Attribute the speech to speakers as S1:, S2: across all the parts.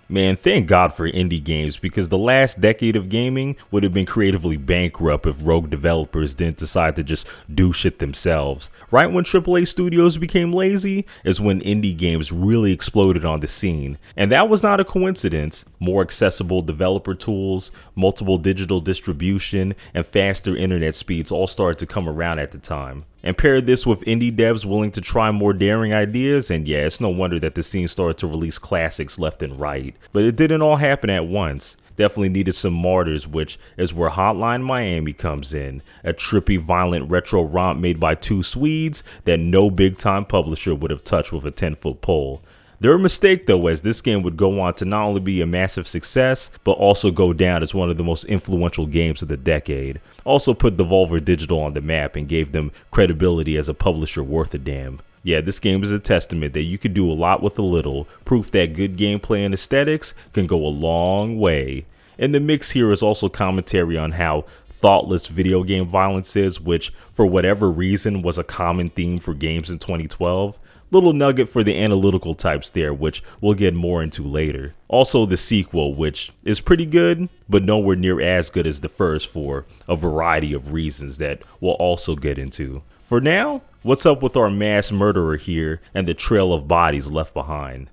S1: Man, thank God for indie games, because the last decade of gaming would have been creatively bankrupt if rogue developers didn't decide to just do shit themselves. Right when AAA studios became lazy is when indie games really exploded on the scene. And that was not a coincidence. More accessible developer tools, multiple digital distribution, and faster internet speeds all started to come around at the time. And pair this with indie devs willing to try more daring ideas, and yeah, it's no wonder that the scene started to release classics left and right. But it didn't all happen at once. Definitely needed some martyrs, which is where Hotline Miami comes in. A trippy, violent retro romp made by two Swedes that no big-time publisher would have touched with a 10-foot pole. Their mistake though, as this game would go on to not only be a massive success, but also go down as one of the most influential games of the decade. Also put Devolver Digital on the map and gave them credibility as a publisher worth a damn. Yeah, this game is a testament that you could do a lot with a little, proof that good gameplay and aesthetics can go a long way. In the mix here is also commentary on how thoughtless video game violence is, which for whatever reason was a common theme for games in 2012. Little nugget for the analytical types there, which we'll get more into later. Also the sequel, which is pretty good, but nowhere near as good as the first for a variety of reasons that we'll also get into. For now, what's up with our mass murderer here and the trail of bodies left behind?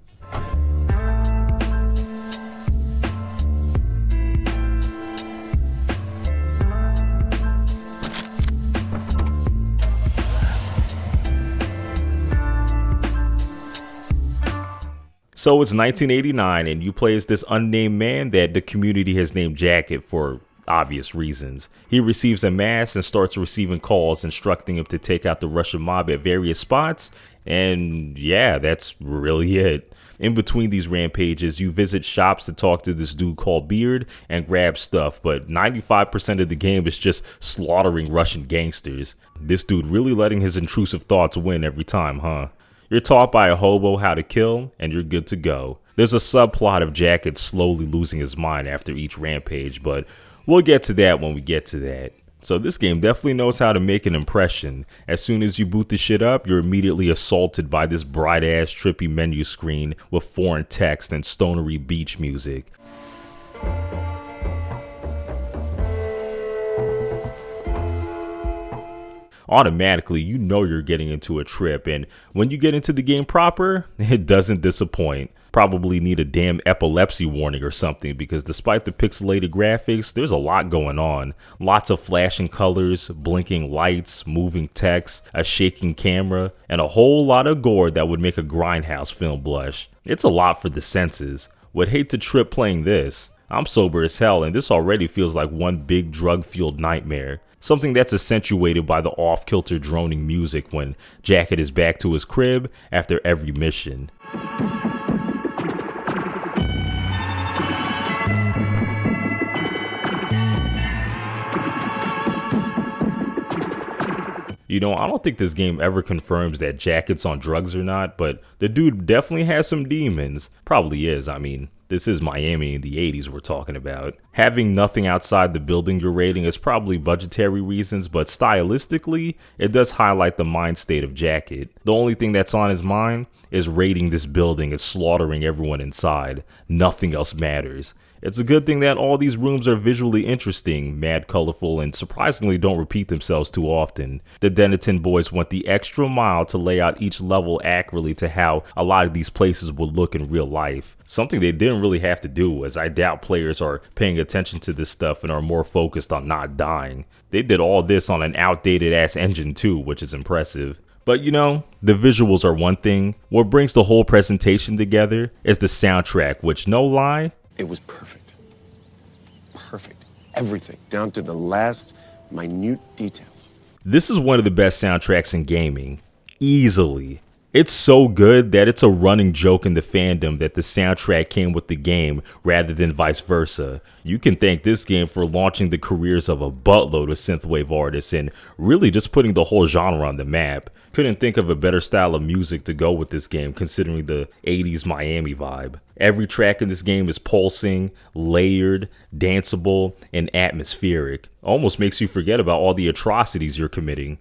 S1: So it's 1989 and you play as this unnamed man that the community has named Jacket for obvious reasons. He receives a mass and starts receiving calls instructing him to take out the Russian mob at various spots. And yeah, that's really it. In between these rampages, you visit shops to talk to this dude called Beard and grab stuff, but 95% of the game is just slaughtering Russian gangsters. This dude really letting his intrusive thoughts win every time, huh? You're taught by a hobo how to kill, and you're good to go. There's a subplot of Jacket slowly losing his mind after each rampage, but we'll get to that when we get to that. So this game definitely knows how to make an impression. As soon as you boot the shit up, you're immediately assaulted by this bright-ass trippy menu screen with foreign text and stonery beach music. Automatically, you know you're getting into a trip, and when you get into the game proper, it doesn't disappoint. Probably need a damn epilepsy warning or something, because despite the pixelated graphics, there's a lot going on. Lots of flashing colors, blinking lights, moving text, a shaking camera, and a whole lot of gore that would make a grindhouse film blush. It's a lot for the senses. Would hate to trip playing this. I'm sober as hell, and this already feels like one big drug-fueled nightmare. Something that's accentuated by the off-kilter droning music when Jacket is back to his crib after every mission. You know, I don't think this game ever confirms that Jacket's on drugs or not, but the dude definitely has some demons. Probably is, I mean, this is Miami in the 80s we're talking about. Having nothing outside the building you're raiding is probably budgetary reasons, but stylistically, it does highlight the mind state of Jacket. The only thing that's on his mind is raiding this building and slaughtering everyone inside. Nothing else matters. It's a good thing that all these rooms are visually interesting, mad colorful, and surprisingly don't repeat themselves too often. The Dennaton boys went the extra mile to lay out each level accurately to how a lot of these places would look in real life. Something they didn't really have to do, as I doubt players are paying attention to this stuff and are more focused on not dying. They did all this on an outdated ass engine too, which is impressive. But you know, the visuals are one thing. What brings the whole presentation together is the soundtrack, which, no lie,
S2: it was perfect. Perfect. Everything, down to the last minute details.
S1: This is one of the best soundtracks in gaming. Easily. It's so good that it's a running joke in the fandom that the soundtrack came with the game rather than vice versa. You can thank this game for launching the careers of a buttload of synthwave artists and really just putting the whole genre on the map. Couldn't think of a better style of music to go with this game considering the 80s Miami vibe. Every track in this game is pulsing, layered, danceable, and atmospheric. Almost makes you forget about all the atrocities you're committing.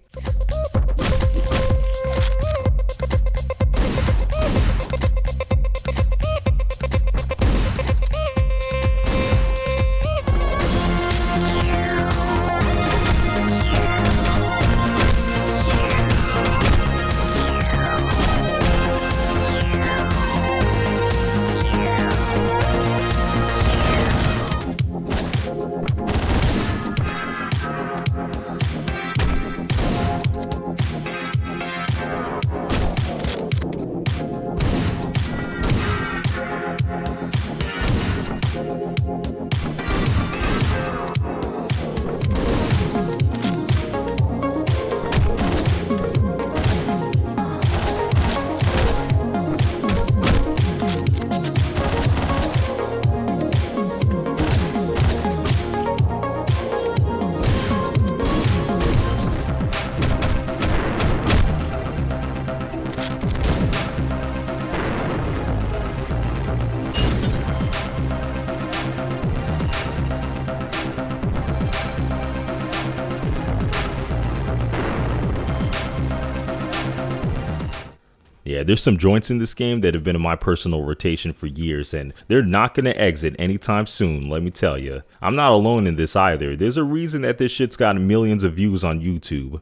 S1: Yeah, there's some joints in this game that have been in my personal rotation for years, and they're not going to exit anytime soon, let me tell you. I'm not alone in this either. There's a reason that this shit's got millions of views on YouTube.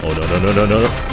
S1: Oh, no.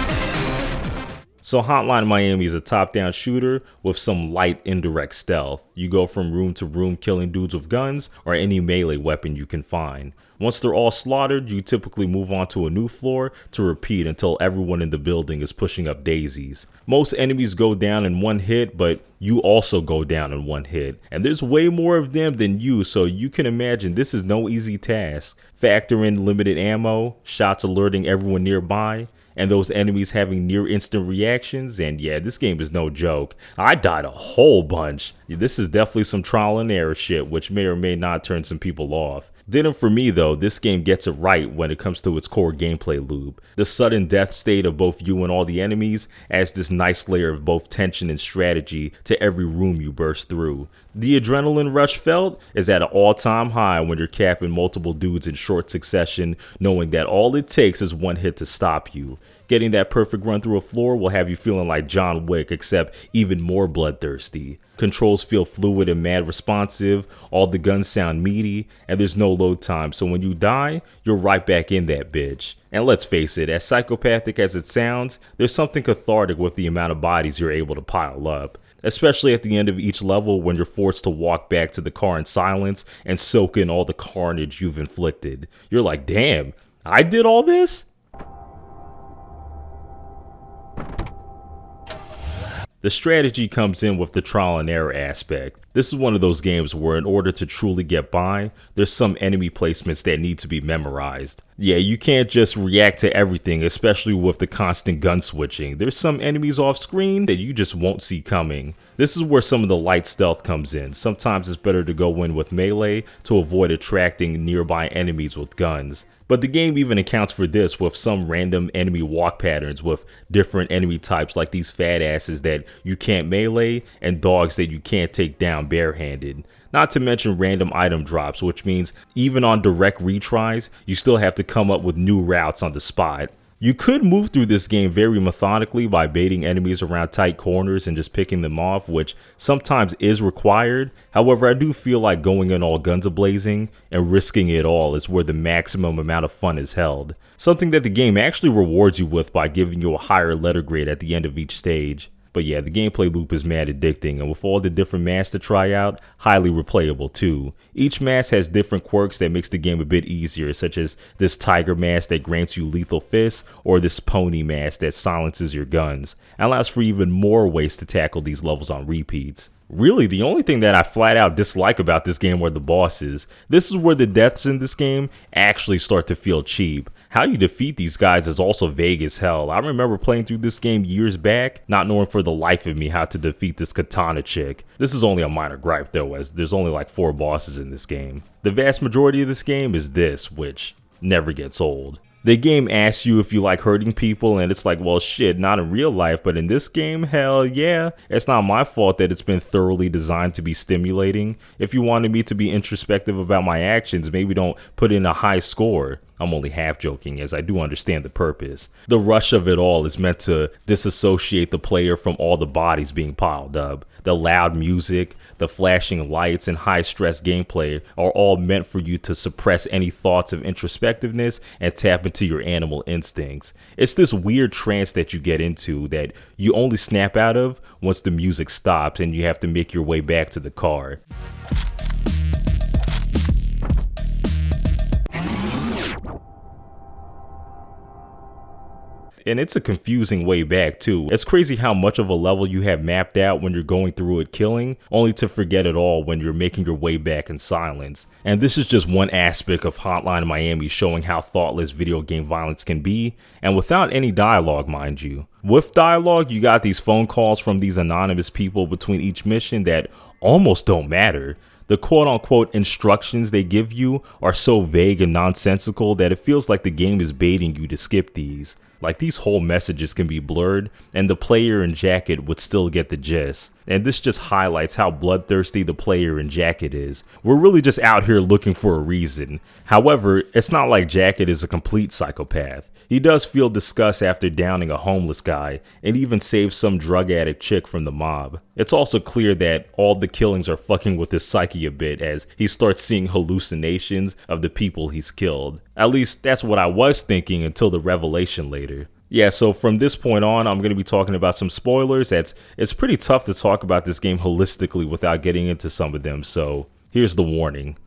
S1: So Hotline Miami is a top-down shooter with some light indirect stealth. You go from room to room killing dudes with guns or any melee weapon you can find. Once they're all slaughtered, you typically move on to a new floor to repeat until everyone in the building is pushing up daisies. Most enemies go down in one hit, but you also go down in one hit. And there's way more of them than you, so you can imagine this is no easy task. Factor in limited ammo, shots alerting everyone nearby, and those enemies having near instant reactions, and yeah, this game is no joke. I died a whole bunch. This is definitely some trial and error shit, which may or may not turn some people off. Didn't for me though, this game gets it right when it comes to its core gameplay loop. The sudden death state of both you and all the enemies adds this nice layer of both tension and strategy to every room you burst through. The adrenaline rush felt is at an all-time high when you're capping multiple dudes in short succession, knowing that all it takes is one hit to stop you. Getting that perfect run through a floor will have you feeling like John Wick, except even more bloodthirsty. Controls feel fluid and mad responsive, all the guns sound meaty, and there's no load time, so when you die, you're right back in that bitch. And let's face it, as psychopathic as it sounds, there's something cathartic with the amount of bodies you're able to pile up. Especially at the end of each level when you're forced to walk back to the car in silence and soak in all the carnage you've inflicted. You're like, damn, I did all this? The strategy comes in with the trial and error aspect. This is one of those games where in order to truly get by, there's some enemy placements that need to be memorized. Yeah, you can't just react to everything, especially with the constant gun switching. There's some enemies off screen that you just won't see coming. This is where some of the light stealth comes in. Sometimes it's better to go in with melee to avoid attracting nearby enemies with guns. But the game even accounts for this with some random enemy walk patterns with different enemy types like these fat asses that you can't melee and dogs that you can't take down barehanded. Not to mention random item drops, which means even on direct retries, you still have to come up with new routes on the spot. You could move through this game very methodically by baiting enemies around tight corners and just picking them off, which sometimes is required. However, I do feel like going in all guns a-blazing and risking it all is where the maximum amount of fun is held. Something that the game actually rewards you with by giving you a higher letter grade at the end of each stage. But yeah, the gameplay loop is mad addicting, and with all the different masks to try out, highly replayable too. Each mask has different quirks that makes the game a bit easier, such as this tiger mask that grants you lethal fists, or this pony mask that silences your guns, and allows for even more ways to tackle these levels on repeats. Really, the only thing that I flat out dislike about this game are the bosses. This is where the deaths in this game actually start to feel cheap. How you defeat these guys is also vague as hell. I remember playing through this game years back, not knowing for the life of me how to defeat this katana chick. This is only a minor gripe though, as there's only like 4 bosses in this game. The vast majority of this game is this, which never gets old. The game asks you if you like hurting people, and it's like, well shit, not in real life, but in this game, hell yeah. It's not my fault that it's been thoroughly designed to be stimulating. If you wanted me to be introspective about my actions, maybe don't put in a high score. I'm only half joking, as I do understand the purpose. The rush of it all is meant to disassociate the player from all the bodies being piled up. The loud music, the flashing lights, and high-stress gameplay are all meant for you to suppress any thoughts of introspectiveness and tap into your animal instincts. It's this weird trance that you get into that you only snap out of once the music stops and you have to make your way back to the car. And it's a confusing way back too. It's crazy how much of a level you have mapped out when you're going through it killing, only to forget it all when you're making your way back in silence. And this is just one aspect of Hotline Miami showing how thoughtless video game violence can be, and without any dialogue, mind you. With dialogue, you got these phone calls from these anonymous people between each mission that almost don't matter. The quote-unquote instructions they give you are so vague and nonsensical that it feels like the game is baiting you to skip these. Like, these whole messages can be blurred, and the player in jacket would still get the gist. And this just highlights how bloodthirsty the player in jacket is. We're really just out here looking for a reason. However, it's not like Jacket is a complete psychopath. He does feel disgust after downing a homeless guy, and even saves some drug addict chick from the mob. It's also clear that all the killings are fucking with his psyche a bit, as he starts seeing hallucinations of the people he's killed. At least that's what I was thinking until the revelation later. Yeah, so from this point on, I'm going to be talking about some spoilers. It's pretty tough to talk about this game holistically without getting into some of them, so here's the warning.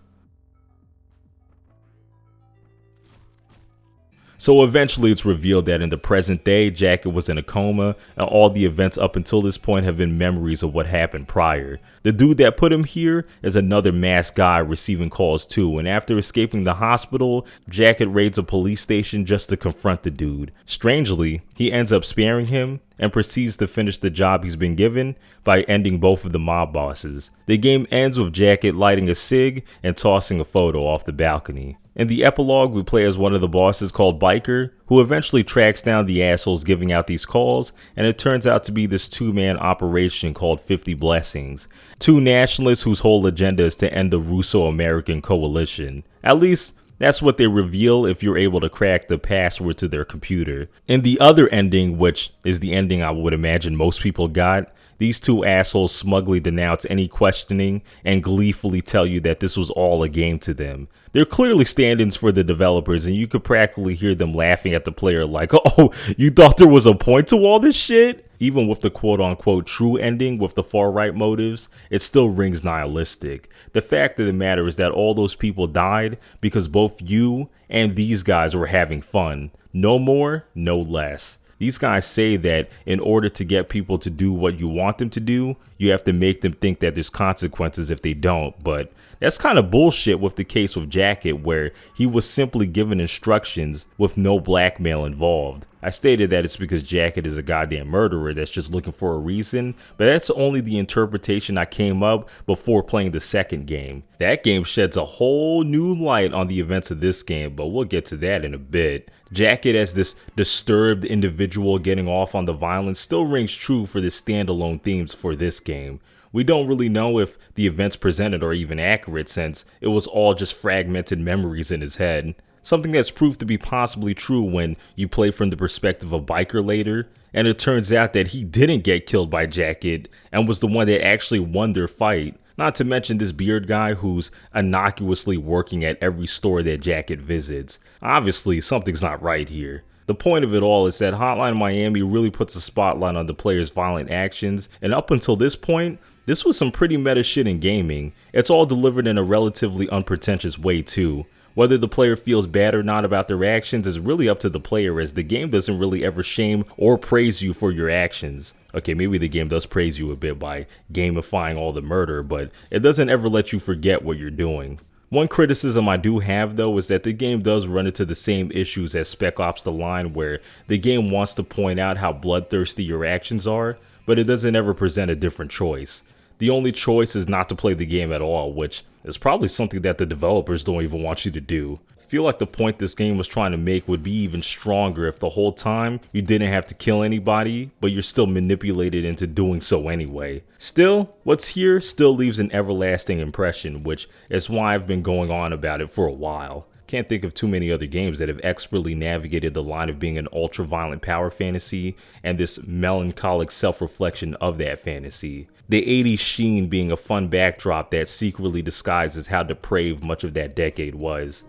S1: So eventually it's revealed that in the present day, Jacket was in a coma, and all the events up until this point have been memories of what happened prior. The dude that put him here is another masked guy receiving calls too, and after escaping the hospital, Jacket raids a police station just to confront the dude. Strangely, he ends up sparing him and proceeds to finish the job he's been given by ending both of the mob bosses. The game ends with Jacket lighting a cig and tossing a photo off the balcony. In the epilogue, we play as one of the bosses called Biker, who eventually tracks down the assholes giving out these calls, and it turns out to be this 2-man operation called 50 Blessings. 2 nationalists whose whole agenda is to end the Russo-American coalition. At least, that's what they reveal if you're able to crack the password to their computer. In the other ending, which is the ending I would imagine most people got, these 2 assholes smugly denounce any questioning and gleefully tell you that this was all a game to them. They're clearly stand-ins for the developers, and you could practically hear them laughing at the player like, oh, you thought there was a point to all this shit? Even with the quote-unquote true ending with the far-right motives, it still rings nihilistic. The fact of the matter is that all those people died because both you and these guys were having fun. No more, no less. These guys say that in order to get people to do what you want them to do, you have to make them think that there's consequences if they don't, but that's kind of bullshit with the case with Jacket, where he was simply given instructions with no blackmail involved. I stated that it's because Jacket is a goddamn murderer that's just looking for a reason, but that's only the interpretation I came up before playing the second game. That game sheds a whole new light on the events of this game, but we'll get to that in a bit. Jacket as this disturbed individual getting off on the violence still rings true for the standalone themes for this game. We don't really know if the events presented are even accurate, since it was all just fragmented memories in his head. Something that's proved to be possibly true when you play from the perspective of Biker later, and it turns out that he didn't get killed by Jacket and was the one that actually won their fight. Not to mention this beard guy who's innocuously working at every store that Jacket visits. Obviously, something's not right here. The point of it all is that Hotline Miami really puts a spotlight on the player's violent actions, and up until this point, this was some pretty meta shit in gaming. It's all delivered in a relatively unpretentious way too. Whether the player feels bad or not about their actions is really up to the player, as the game doesn't really ever shame or praise you for your actions. Okay, maybe the game does praise you a bit by gamifying all the murder, but it doesn't ever let you forget what you're doing. One criticism I do have though is that the game does run into the same issues as Spec Ops The Line, where the game wants to point out how bloodthirsty your actions are, but it doesn't ever present a different choice. The only choice is not to play the game at all, which is probably something that the developers don't even want you to do. I feel like the point this game was trying to make would be even stronger if the whole time you didn't have to kill anybody, but you're still manipulated into doing so anyway. Still, what's here still leaves an everlasting impression, which is why I've been going on about it for a while. Can't think of too many other games that have expertly navigated the line of being an ultra-violent power fantasy and this melancholic self-reflection of that fantasy. The 80s sheen being a fun backdrop that secretly disguises how depraved much of that decade was.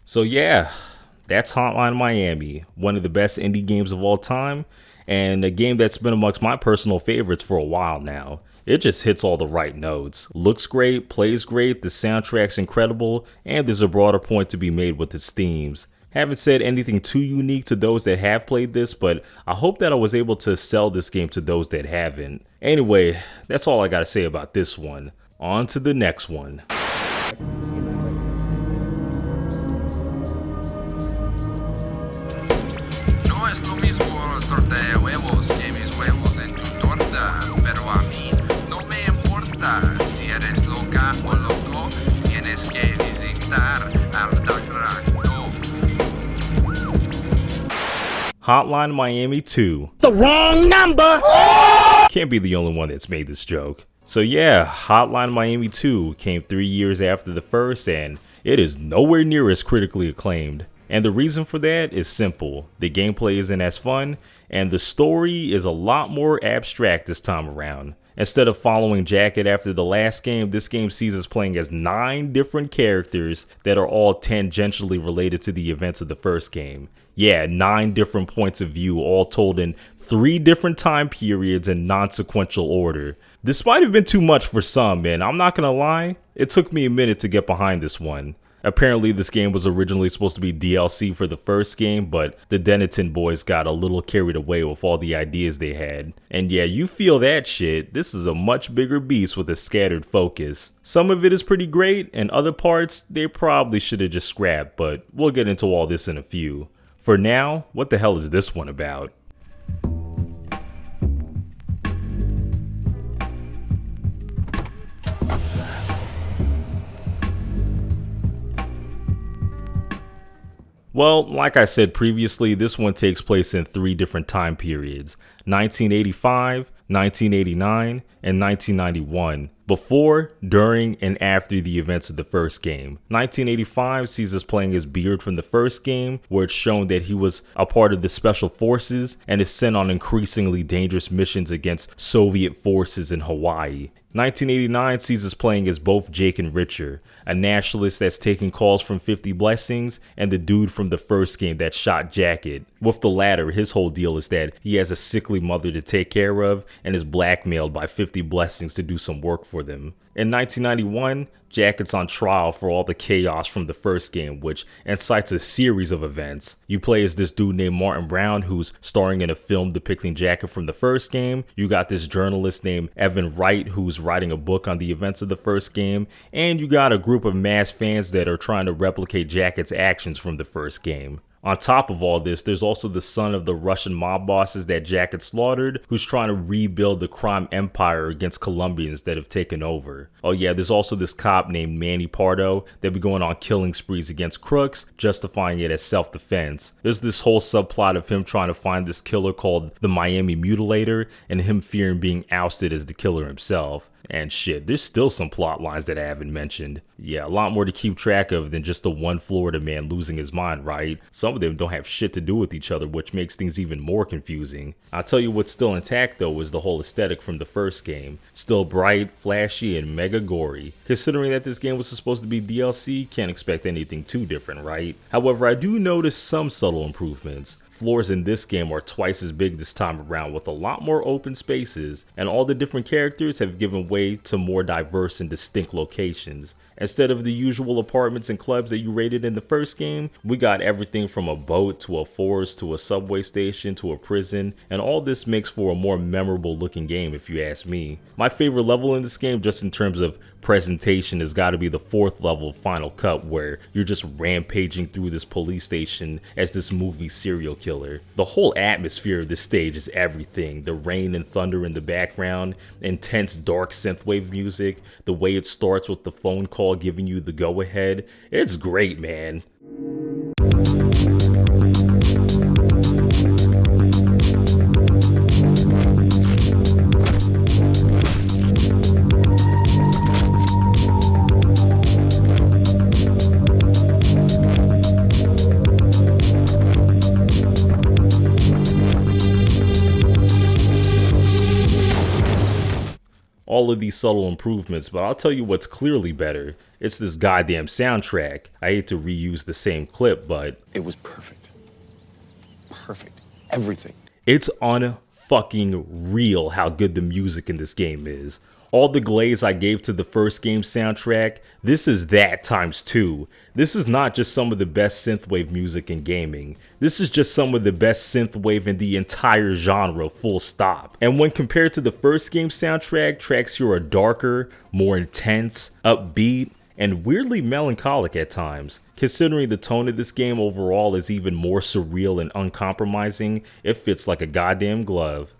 S1: So yeah, that's Hotline Miami, one of the best indie games of all time, and a game that's been amongst my personal favorites for a while now. It just hits all the right notes. Looks great, plays great, the soundtrack's incredible, and there's a broader point to be made with its themes. Haven't said anything too unique to those that have played this, but I hope that I was able to sell this game to those that haven't. Anyway, that's all I gotta say about this one. On to the next one.
S3: No es lo mismo torta huevos que mis huevos en tu torta, pero a mí no me importa si eres loca o loco, tienes que visitar al doctor.
S1: Hotline Miami 2.
S4: The wrong number!
S1: Can't be the only one that's made this joke. So yeah, Hotline Miami 2 came 3 years after the first, and it is nowhere near as critically acclaimed. And the reason for that is simple. The gameplay isn't as fun, and the story is a lot more abstract this time around. Instead of following Jacket after the last game, this game sees us playing as 9 different characters that are all tangentially related to the events of the first game. Yeah, 9 different points of view, all told in 3 different time periods in non-sequential order. This might have been too much for some, and I'm not gonna lie, it took me a minute to get behind this one. Apparently this game was originally supposed to be DLC for the first game, but the Dennaton boys got a little carried away with all the ideas they had. And yeah, you feel that shit, this is a much bigger beast with a scattered focus. Some of it is pretty great, and other parts, they probably should have just scrapped, but we'll get into all this in a few. For now, what the hell is this one about? Well, like I said previously, this one takes place in 3 different time periods: 1985, 1989, and 1991. Before, during, and after the events of the first game. 1985 sees us playing as Beard from the first game, where it's shown that he was a part of the Special Forces and is sent on increasingly dangerous missions against Soviet forces in Hawaii. 1989 sees us playing as both Jake and Richard, a nationalist that's taking calls from 50 Blessings and the dude from the first game that shot Jacket. With the latter, his whole deal is that he has a sickly mother to take care of and is blackmailed by 50 Blessings to do some work for them. In 1991, Jacket's on trial for all the chaos from the first game, which incites a series of events. You play as this dude named Martin Brown, who's starring in a film depicting Jacket from the first game. You got this journalist named Evan Wright, who's writing a book on the events of the first game. And you got a group of mass fans that are trying to replicate Jacket's actions from the first game. On top of all this, there's also the son of the Russian mob bosses that Jacket slaughtered, who's trying to rebuild the crime empire against Colombians that have taken over. Oh yeah, there's also this cop named Manny Pardo that be going on killing sprees against crooks, justifying it as self-defense. There's this whole subplot of him trying to find this killer called the Miami Mutilator, and him fearing being ousted as the killer himself. And shit, there's still some plot lines that I haven't mentioned. Yeah, a lot more to keep track of than just the one Florida man losing his mind, right? Some of them don't have shit to do with each other, which makes things even more confusing. I'll tell you what's still intact though is the whole aesthetic from the first game. Still bright, flashy, and mega gory. Considering that this game was supposed to be DLC, can't expect anything too different, right? However, I do notice some subtle improvements. floors in this game are twice as big this time around with a lot more open spaces, and all the different characters have given way to more diverse and distinct locations. Instead of the usual apartments and clubs that you raided in the first game, we got everything from a boat to a forest to a subway station to a prison, and all this makes for a more memorable looking game if you ask me. My favorite level in this game, just in terms of presentation, has got to be the 4th level, Final Cut, where you're just rampaging through this police station as this movie serial killer. The whole atmosphere of this stage is everything. The rain and thunder in the background, intense dark synthwave music, the way it starts with the phone call giving you the go-ahead. It's great, man. All of these subtle improvements, but I'll tell you what's clearly better. It's this goddamn soundtrack. I hate to reuse the same clip, but
S2: It was perfect. Perfect. Everything.
S1: it's unfucking real how good the music in this game is. All the glaze I gave to the first game's soundtrack, this is that times 2. This is not just some of the best synthwave music in gaming. This is just some of the best synthwave in the entire genre, full stop. And when compared to the first game's soundtrack, tracks here are darker, more intense, upbeat, and weirdly melancholic at times. Considering the tone of this game overall is even more surreal and uncompromising, it fits like a goddamn glove.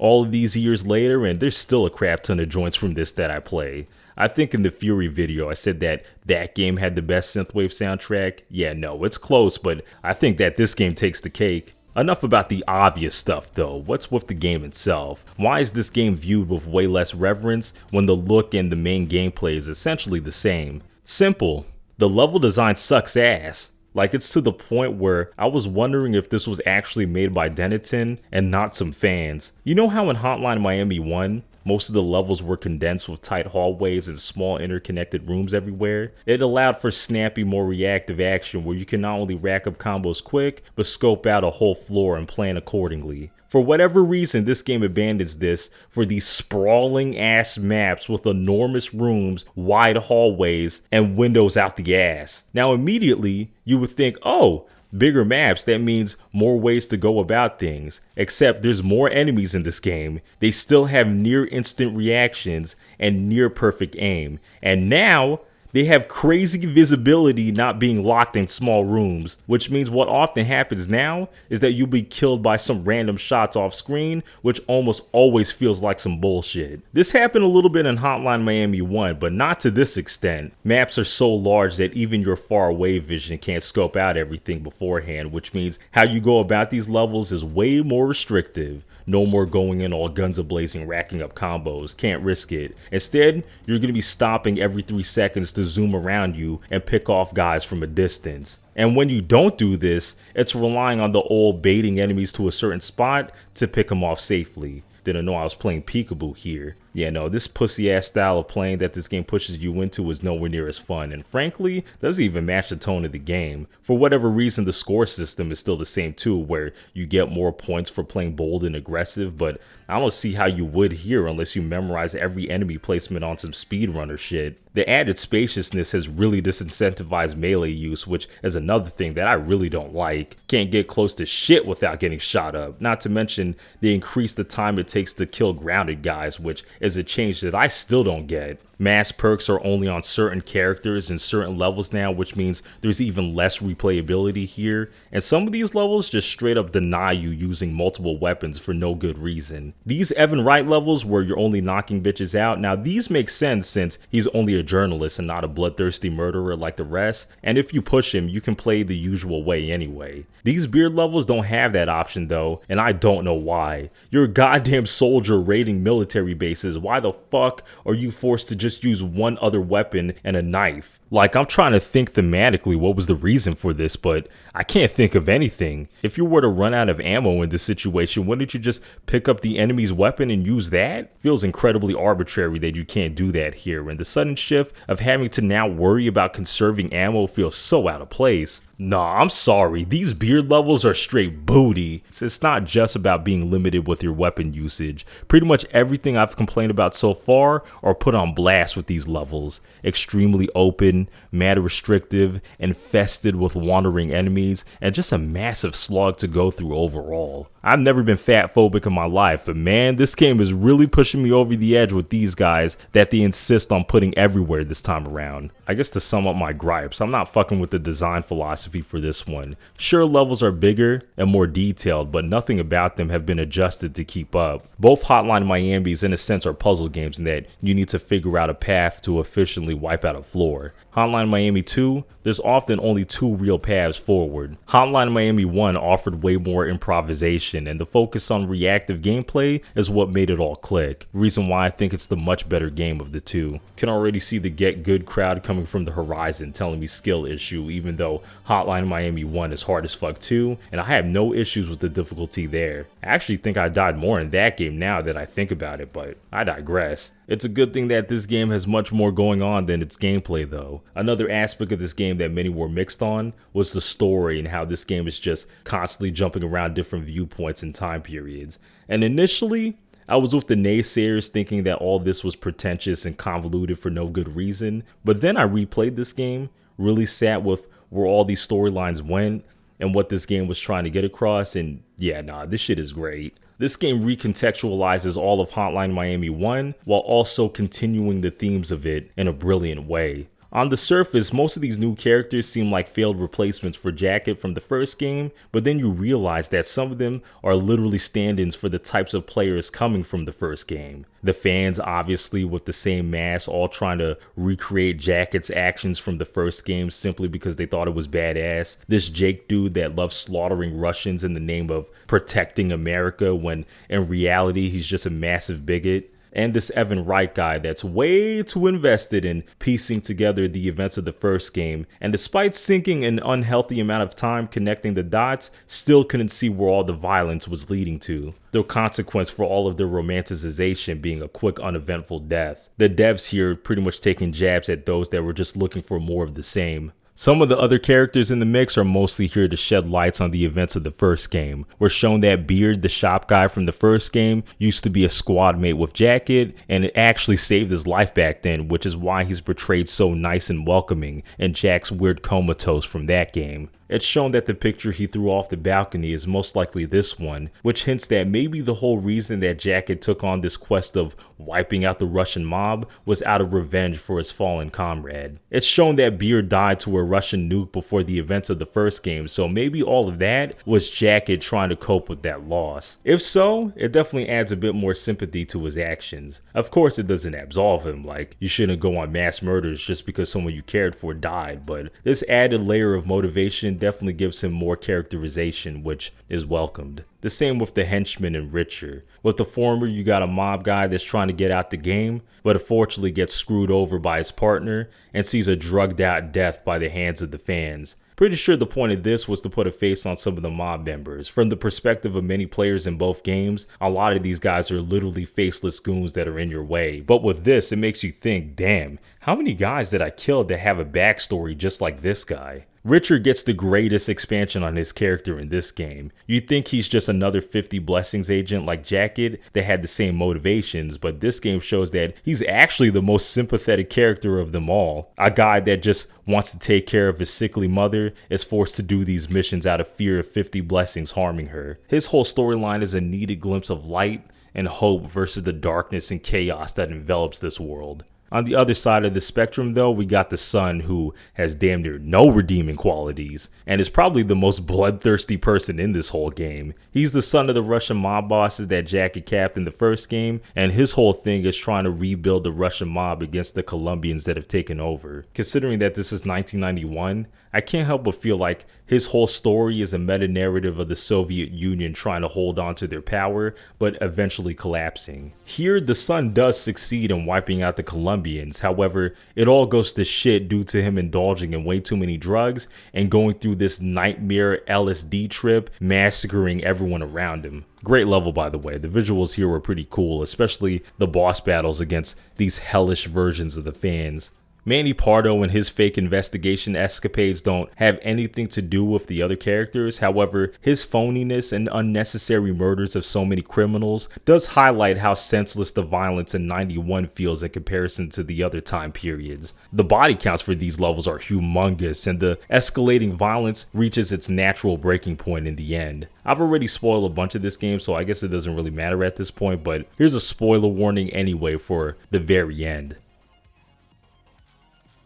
S1: All of these years later, and there's still a crap ton of joints from this that I play. I think in the Fury video I said that that game had the best synthwave soundtrack. Yeah, no, it's close, but I think that this game takes the cake. Enough about the obvious stuff though. What's with the game itself? Why is this game viewed with way less reverence when the look and the main gameplay is essentially the same? Simple. The level design sucks ass. Like, it's to the point where I was wondering if this was actually made by Dennaton and not some fans. You know how in Hotline Miami 1, most of the levels were condensed with tight hallways and small interconnected rooms everywhere? It allowed for snappy, more reactive action where you can not only rack up combos quick, but scope out a whole floor and plan accordingly. For whatever reason, this game abandons this for these sprawling ass maps with enormous rooms, wide hallways, and windows out the ass. Now immediately, you would think, oh, bigger maps, that means more ways to go about things. Except there's more enemies in this game. They still have near instant reactions and near perfect aim. And now, they have crazy visibility not being locked in small rooms, which means what often happens now is that you'll be killed by some random shots off screen, which almost always feels like some bullshit. This happened a little bit in Hotline Miami 1, but not to this extent. Maps are so large that even your far away vision can't scope out everything beforehand, which means how you go about these levels is way more restrictive. No more going in all guns a-blazing, racking up combos. Can't risk it. Instead, you're going to be stopping every 3 seconds to zoom around you and pick off guys from a distance. And when you don't do this, it's relying on the old baiting enemies to a certain spot to pick them off safely. Didn't know I was playing peekaboo here. Yeah, no, this pussy ass style of playing that this game pushes you into is nowhere near as fun, and frankly, doesn't even match the tone of the game. For whatever reason, the score system is still the same too, where you get more points for playing bold and aggressive, but I don't see how you would here unless you memorize every enemy placement on some speedrunner shit. The added spaciousness has really disincentivized melee use, which is another thing that I really don't like. Can't get close to shit without getting shot up, not to mention they increase the time it takes to kill grounded guys, which is a change that I still don't get. Mass perks are only on certain characters and certain levels now, which means there's even less replayability here, and some of these levels just straight up deny you using multiple weapons for no good reason. These Evan Wright levels where you're only knocking bitches out, now these make sense since he's only a journalist and not a bloodthirsty murderer like the rest, and if you push him, you can play the usual way anyway. These beard levels don't have that option though, and I don't know why. You're a goddamn soldier raiding military bases, why the fuck are you forced to just use one other weapon and a knife? Like, I'm trying to think thematically what was the reason for this, but I can't think of anything. If you were to run out of ammo in this situation, wouldn't you just pick up the enemy's weapon and use that? Feels incredibly arbitrary that you can't do that here, and the sudden shift of having to now worry about conserving ammo feels so out of place. Nah, I'm sorry, these beard levels are straight booty. It's not just about being limited with your weapon usage. Pretty much everything I've complained about so far are put on blast with these levels. Extremely open, mad restrictive, infested with wandering enemies, and just a massive slog to go through overall. I've never been fat phobic in my life, but man, this game is really pushing me over the edge with these guys that they insist on putting everywhere this time around. I guess to sum up my gripes, I'm not fucking with the design philosophy for this one. Sure, levels are bigger and more detailed, but nothing about them have been adjusted to keep up. Both Hotline Miami's in a sense are puzzle games in that you need to figure out a path to efficiently wipe out a floor. Hotline Miami 2, there's often only two real paths forward. Hotline Miami 1 offered way more improvisation, and the focus on reactive gameplay is what made it all click. Reason why I think it's the much better game of the two. Can already see the get good crowd coming from the horizon telling me skill issue, even though Hotline Miami 1 is hard as fuck too, and I have no issues with the difficulty there. I actually think I died more in that game now that I think about it, but I digress. It's a good thing that this game has much more going on than its gameplay though. Another aspect of this game that many were mixed on was the story and how this game is just constantly jumping around different viewpoints and time periods. And initially, I was with the naysayers thinking that all this was pretentious and convoluted for no good reason, but then I replayed this game, really sat with where all these storylines went and what this game was trying to get across, and yeah, nah, this shit is great. This game recontextualizes all of Hotline Miami 1 while also continuing the themes of it in a brilliant way. On the surface, most of these new characters seem like failed replacements for Jacket from the first game, but then you realize that some of them are literally stand-ins for the types of players coming from the first game. The fans, obviously, with the same mass, all trying to recreate Jacket's actions from the first game simply because they thought it was badass. This Jake dude that loves slaughtering Russians in the name of protecting America when in reality he's just a massive bigot. And this Evan Wright guy that's way too invested in piecing together the events of the first game, and despite sinking an unhealthy amount of time connecting the dots, still couldn't see where all the violence was leading to. The consequence for all of their romanticization being a quick, uneventful death. The devs here pretty much taking jabs at those that were just looking for more of the same. Some of the other characters in the mix are mostly here to shed lights on the events of the first game. We're shown that Beard, the shop guy from the first game, used to be a squad mate with Jacket, and it actually saved his life back then, which is why he's portrayed so nice and welcoming in Jack's weird comatose from that game. It's shown that the picture he threw off the balcony is most likely this one, which hints that maybe the whole reason that Jacket took on this quest of wiping out the Russian mob was out of revenge for his fallen comrade. It's shown that Beard died to a Russian nuke before the events of the first game, so maybe all of that was Jacket trying to cope with that loss. If so, it definitely adds a bit more sympathy to his actions. Of course, it doesn't absolve him, like you shouldn't go on mass murders just because someone you cared for died, but this added layer of motivation definitely gives him more characterization, which is welcomed. The same with the henchman and Richer. With the former, you got a mob guy that's trying to get out the game, but unfortunately gets screwed over by his partner and sees a drugged out death by the hands of the fans. Pretty sure the point of this was to put a face on some of the mob members. From the perspective of many players in both games, a lot of these guys are literally faceless goons that are in your way. But with this, it makes you think, damn, how many guys did I kill that have a backstory just like this guy? Richard gets the greatest expansion on his character in this game. You'd think he's just another 50 Blessings agent like Jacket that had the same motivations, but this game shows that he's actually the most sympathetic character of them all. A guy that just wants to take care of his sickly mother is forced to do these missions out of fear of 50 Blessings harming her. His whole storyline is a needed glimpse of light and hope versus the darkness and chaos that envelops this world. On the other side of the spectrum though, we got the son, who has damn near no redeeming qualities and is probably the most bloodthirsty person in this whole game. He's the son of the Russian mob bosses that Jacket capped in the first game, and his whole thing is trying to rebuild the Russian mob against the Colombians that have taken over. Considering that this is 1991, I can't help but feel like his whole story is a meta-narrative of the Soviet Union trying to hold on to their power, but eventually collapsing. Here, the son does succeed in wiping out the Colombians. However, it all goes to shit due to him indulging in way too many drugs and going through this nightmare LSD trip, massacring everyone around him. Great level, by the way. The visuals here were pretty cool, especially the boss battles against these hellish versions of the fans. Manny Pardo and his fake investigation escapades don't have anything to do with the other characters. However, his phoniness and unnecessary murders of so many criminals does highlight how senseless the violence in 91 feels in comparison to the other time periods. The body counts for these levels are humongous, and the escalating violence reaches its natural breaking point in the end. I've already spoiled a bunch of this game, so I guess it doesn't really matter at this point, but here's a spoiler warning anyway for the very end.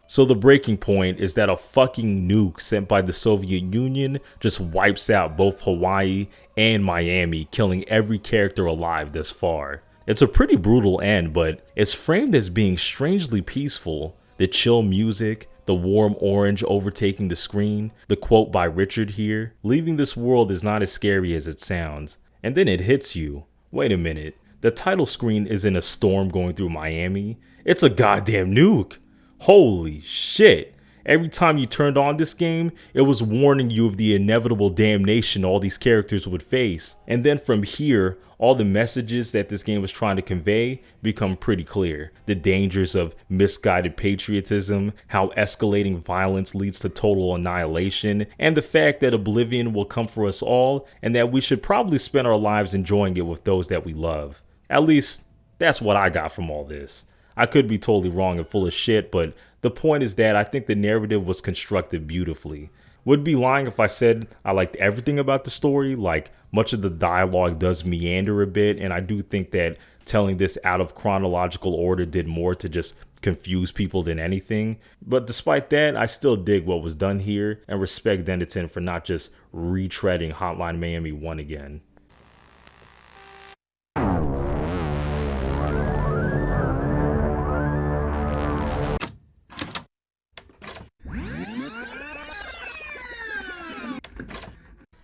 S1: So the breaking point is that a fucking nuke sent by the Soviet Union just wipes out both Hawaii and Miami, killing every character alive thus far. It's a pretty brutal end, but it's framed as being strangely peaceful. The chill music, the warm orange overtaking the screen, the quote by Richard here, leaving this world is not as scary as it sounds. And then it hits you. Wait a minute, the title screen isn't a storm going through Miami, it's a goddamn nuke! Holy shit. Every time you turned on this game, it was warning you of the inevitable damnation all these characters would face. And then from here, all the messages that this game was trying to convey become pretty clear. The dangers of misguided patriotism, how escalating violence leads to total annihilation, and the fact that oblivion will come for us all, and that we should probably spend our lives enjoying it with those that we love. At least, that's what I got from all this. I could be totally wrong and full of shit, but the point is that I think the narrative was constructed beautifully. Would be lying if I said I liked everything about the story. Like, much of the dialogue does meander a bit, and I do think that telling this out of chronological order did more to just confuse people than anything. But despite that, I still dig what was done here and respect Dennaton for not just retreading Hotline Miami 1 again.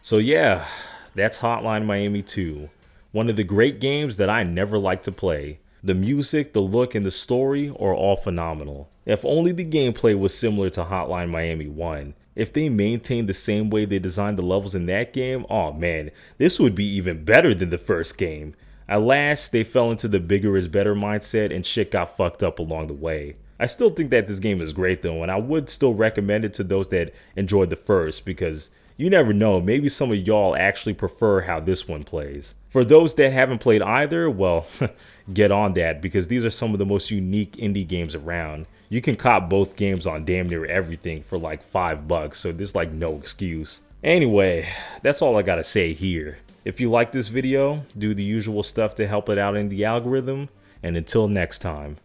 S1: So yeah, that's Hotline Miami 2. One of the great games that I never liked to play. The music, the look, and the story are all phenomenal. If only the gameplay was similar to Hotline Miami 1. If they maintained the same way they designed the levels in that game, oh man, this would be even better than the first game. Alas, they fell into the bigger is better mindset and shit got fucked up along the way. I still think that this game is great though, and I would still recommend it to those that enjoyed the first, because you never know, maybe some of y'all actually prefer how this one plays. For those that haven't played either, well, get on that, because these are some of the most unique indie games around. You can cop both games on damn near everything for like $5, so there's like no excuse. Anyway, that's all I gotta say here. If you like this video, do the usual stuff to help it out in the algorithm, and until next time.